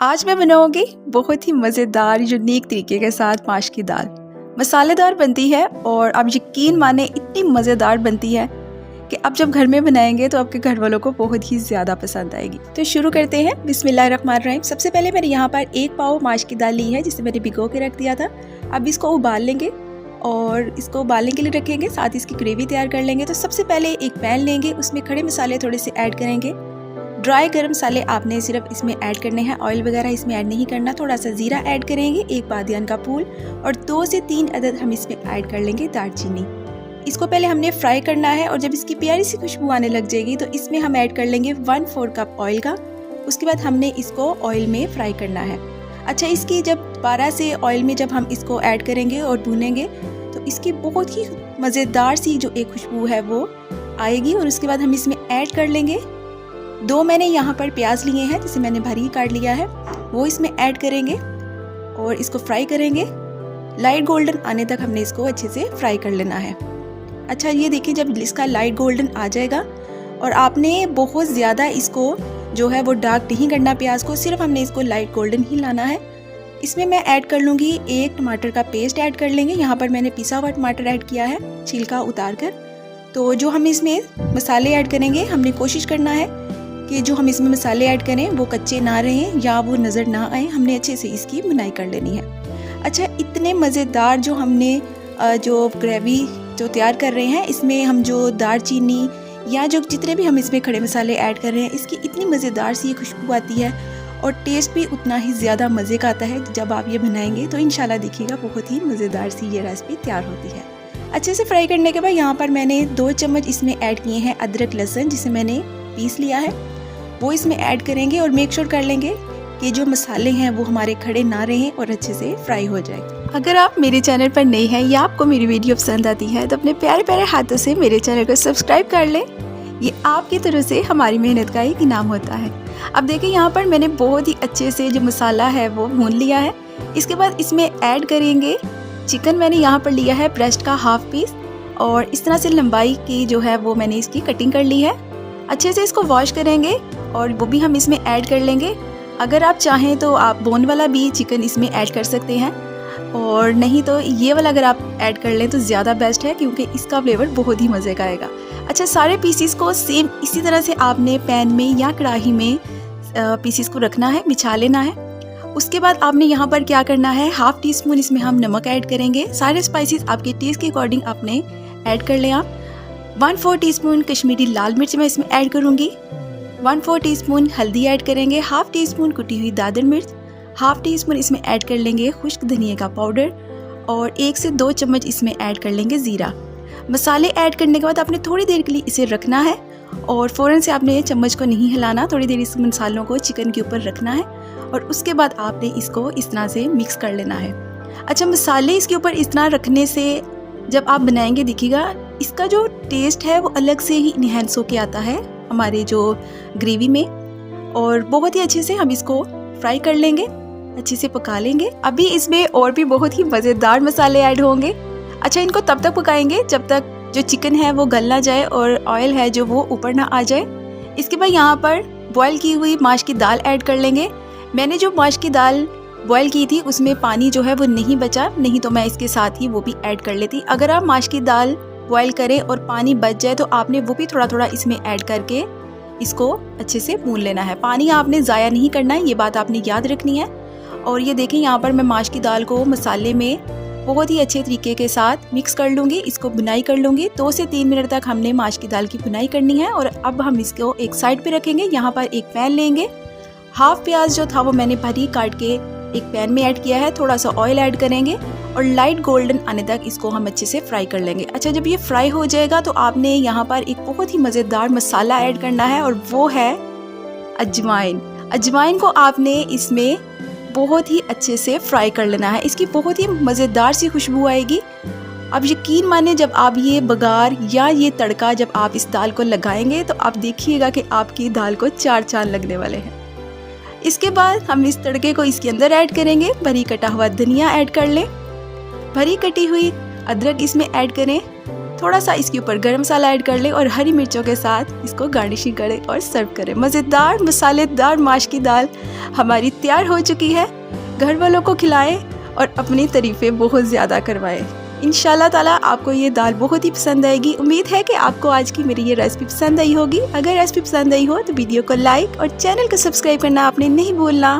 आज मैं बनाऊंगी बहुत ही मज़ेदार यूनिक तरीके के साथ माश की दाल। मसालेदार बनती है और आप यकीन माने इतनी मज़ेदार बनती है कि आप जब घर में बनाएंगे तो आपके घर वालों को बहुत ही ज़्यादा पसंद आएगी। तो शुरू करते हैं। बिस्मिल्लाहिर्रहमानिर्रहीम। सबसे पहले मैंने यहाँ पर 1 पाव माश की दाल ली है जिसे मैंने भिगो के रख दिया था। अब इसको उबाल लेंगे और इसको उबालने के लिए रखेंगे, साथ इसकी ग्रेवी तैयार कर लेंगे। तो सबसे पहले एक पैन लेंगे, उसमें खड़े मसाले थोड़े से ऐड करेंगे। ड्राई गरम मसाले आपने सिर्फ इसमें ऐड करने हैं, ऑयल वगैरह इसमें ऐड नहीं करना। थोड़ा सा ज़ीरा ऐड करेंगे, 1 बादियान का फूल और 2 से 3 अदद हम इसमें ऐड कर लेंगे दालचीनी। इसको पहले हमने फ्राई करना है और जब इसकी प्यारी सी खुशबू आने लग जाएगी तो इसमें हम ऐड कर लेंगे 1/4 कप ऑयल का। उसके बाद हमने इसको ऑयल में फ्राई करना है। अच्छा, इसकी जब दोबारा से ऑयल में जब हम इसको ऐड करेंगे और भूनेंगे तो इसकी बहुत ही मज़ेदार सी जो एक खुशबू है वो आएगी। और उसके बाद हम इसमें ऐड कर लेंगे 2 मैंने यहाँ पर प्याज लिए हैं जिसे मैंने बारीक काट लिया है, वो इसमें ऐड करेंगे और इसको फ्राई करेंगे। लाइट गोल्डन आने तक हमने इसको अच्छे से फ्राई कर लेना है। अच्छा, ये देखिए जब इसका लाइट गोल्डन आ जाएगा और आपने बहुत ज़्यादा इसको जो है वो डार्क नहीं करना प्याज को, सिर्फ हमने इसको लाइट गोल्डन ही लाना है। इसमें मैं ऐड कर लूँगी 1 टमाटर का पेस्ट ऐड कर लेंगे। यहाँ पर मैंने पिसा हुआ टमाटर ऐड किया है छिलका उतार कर। तो जो हम इसमें मसाले ऐड करेंगे, हमने कोशिश करना है कि जो हम इसमें मसाले ऐड करें वो कच्चे ना रहें या वो नज़र ना आए। हमने अच्छे से इसकी बुनाई कर लेनी है। अच्छा, इतने मज़ेदार जो हमने जो ग्रेवी जो तैयार कर रहे हैं, इसमें हम जो दालचीनी या जो जितने भी हम इसमें खड़े मसाले ऐड कर रहे हैं, इसकी इतनी मज़ेदार सी खुशबू आती है और टेस्ट भी उतना ही ज़्यादा मज़े का आता है। जब आप ये बनाएंगे तो इंशाल्लाह देखिएगा बहुत ही मज़ेदार सी ये रेसिपी तैयार होती है। अच्छे से फ्राई करने के बाद यहाँ पर मैंने 2 चम्मच इसमें ऐड किए हैं अदरक लहसुन जिसे मैंने पीस लिया है, वो इसमें ऐड करेंगे और मेक श्योर कर लेंगे कि जो मसाले हैं वो हमारे खड़े ना रहें और अच्छे से फ्राई हो जाए। अगर आप मेरे चैनल पर नए हैं या आपको मेरी वीडियो पसंद आती है तो अपने प्यारे प्यारे हाथों से मेरे चैनल को सब्सक्राइब कर लें। ये आपकी तरफ से हमारी मेहनत का एक इनाम होता है। अब देखिए यहाँ पर मैंने बहुत ही अच्छे से जो मसाला है वो भून लिया है। इसके बाद इसमें ऐड करेंगे चिकन। मैंने यहाँ पर लिया है ब्रेस्ट का हाफ पीस और इस तरह से लंबाई की जो है वो मैंने इसकी कटिंग कर ली है। अच्छे से इसको वॉश करेंगे और वो भी हम इसमें ऐड कर लेंगे। अगर आप चाहें तो आप बोन वाला भी चिकन इसमें ऐड कर सकते हैं और नहीं तो ये वाला अगर आप ऐड कर लें तो ज़्यादा बेस्ट है क्योंकि इसका फ्लेवर बहुत ही मज़े का आएगा। अच्छा, सारे पीसीस को सेम इसी तरह से आपने पैन में या कढ़ाई में पीसीस को रखना है, बिछा लेना है। उसके बाद आपने यहाँ पर क्या करना है, 1/2 टीस्पून इसमें हम नमक ऐड करेंगे। सारे स्पाइसेस आपके टेस्ट के अकॉर्डिंग आपने ऐड कर लें। आप 1/4 टीस्पून कश्मीरी लाल मिर्च मैं इसमें ऐड करूँगी। 1/4 टीस्पून हल्दी ऐड करेंगे। 1/2 टीस्पून कुटी हुई दादर मिर्च। 1/2 टीस्पून इसमें ऐड कर लेंगे खुश्क धनिया का पाउडर और 1 से 2 चम्मच इसमें ऐड कर लेंगे ज़ीरा। मसाले ऐड करने के बाद आपने थोड़ी देर के लिए इसे रखना है और फ़ौरन से आपने चम्मच को नहीं हिलाना। थोड़ी देर इस मसालों को चिकन के ऊपर रखना है और उसके बाद आपने इसको इस तरह से मिक्स कर लेना है। अच्छा, मसाले इसके ऊपर इस तरह रखने से जब आप बनाएंगे देखिएगा इसका जो टेस्ट है वो अलग से ही इन्हेंस होके आता है हमारे जो ग्रेवी में और बहुत ही अच्छे से हम इसको फ्राई कर लेंगे, अच्छे से पका लेंगे। अभी इसमें और भी बहुत ही मज़ेदार मसाले ऐड होंगे। अच्छा, इनको तब तक पकाएंगे जब तक जो चिकन है वो गल ना जाए और ऑयल है जो वो ऊपर ना आ जाए। इसके बाद यहाँ पर बॉयल की हुई माश की दाल ऐड कर लेंगे। मैंने जो माश की दाल बॉयल की थी उसमें पानी जो है वो नहीं बचा, नहीं तो मैं इसके साथ ही वो भी ऐड कर लेती। अगर आप माश की दाल बॉयल करें और पानी बच जाए तो आपने वो भी थोड़ा थोड़ा इसमें ऐड करके इसको अच्छे से भून लेना है। पानी आपने ज़ाया नहीं करना है, ये बात आपने याद रखनी है। और ये देखें यहाँ पर मैं माश की दाल को मसाले में बहुत ही अच्छे तरीके के साथ मिक्स कर लूँगी, इसको बुनाई कर लूँगी। 2 से 3 मिनट तक हमने माश की दाल की बुनाई करनी है और अब हम इसको एक साइड पे रखेंगे। यहाँ पर एक पैन लेंगे। 1/2 प्याज जो था वो मैंने बारीक काट के एक पैन में ऐड किया है। थोड़ा सा ऑयल ऐड करेंगे और लाइट गोल्डन आने तक इसको हम अच्छे से फ्राई कर लेंगे। अच्छा, जब ये फ्राई हो जाएगा तो आपने यहाँ पर एक बहुत ही मज़ेदार मसाला ऐड करना है और वो है अजवाइन। अजवाइन को आपने इसमें बहुत ही अच्छे से फ्राई कर लेना है। इसकी बहुत ही मज़ेदार सी खुशबू आएगी। अब यकीन माने जब आप ये बघार या ये तड़का जब आप इस दाल को लगाएंगे तो आप देखिएगा कि आपकी दाल को 4 चांद लगने वाले हैं। इसके बाद हम इस तड़के को इसके अंदर ऐड करेंगे। भरी कटा हुआ धनिया ऐड कर लें, भरी कटी हुई अदरक इसमें ऐड करें, थोड़ा सा इसके ऊपर गरम मसाला ऐड कर ले और हरी मिर्चों के साथ इसको गार्निशिंग करें और सर्व करें। मज़ेदार मसालेदार माश की दाल हमारी तैयार हो चुकी है। घर वालों को खिलाएं और अपनी तारीफ़ें बहुत ज़्यादा करवाएं। इंशाल्लाह ताला आपको ये दाल बहुत ही पसंद आएगी। उम्मीद है कि आपको आज की मेरी ये रेसिपी पसंद आई होगी। अगर रेसिपी पसंद आई हो तो वीडियो को लाइक और चैनल को सब्सक्राइब करना आपने नहीं भूलना।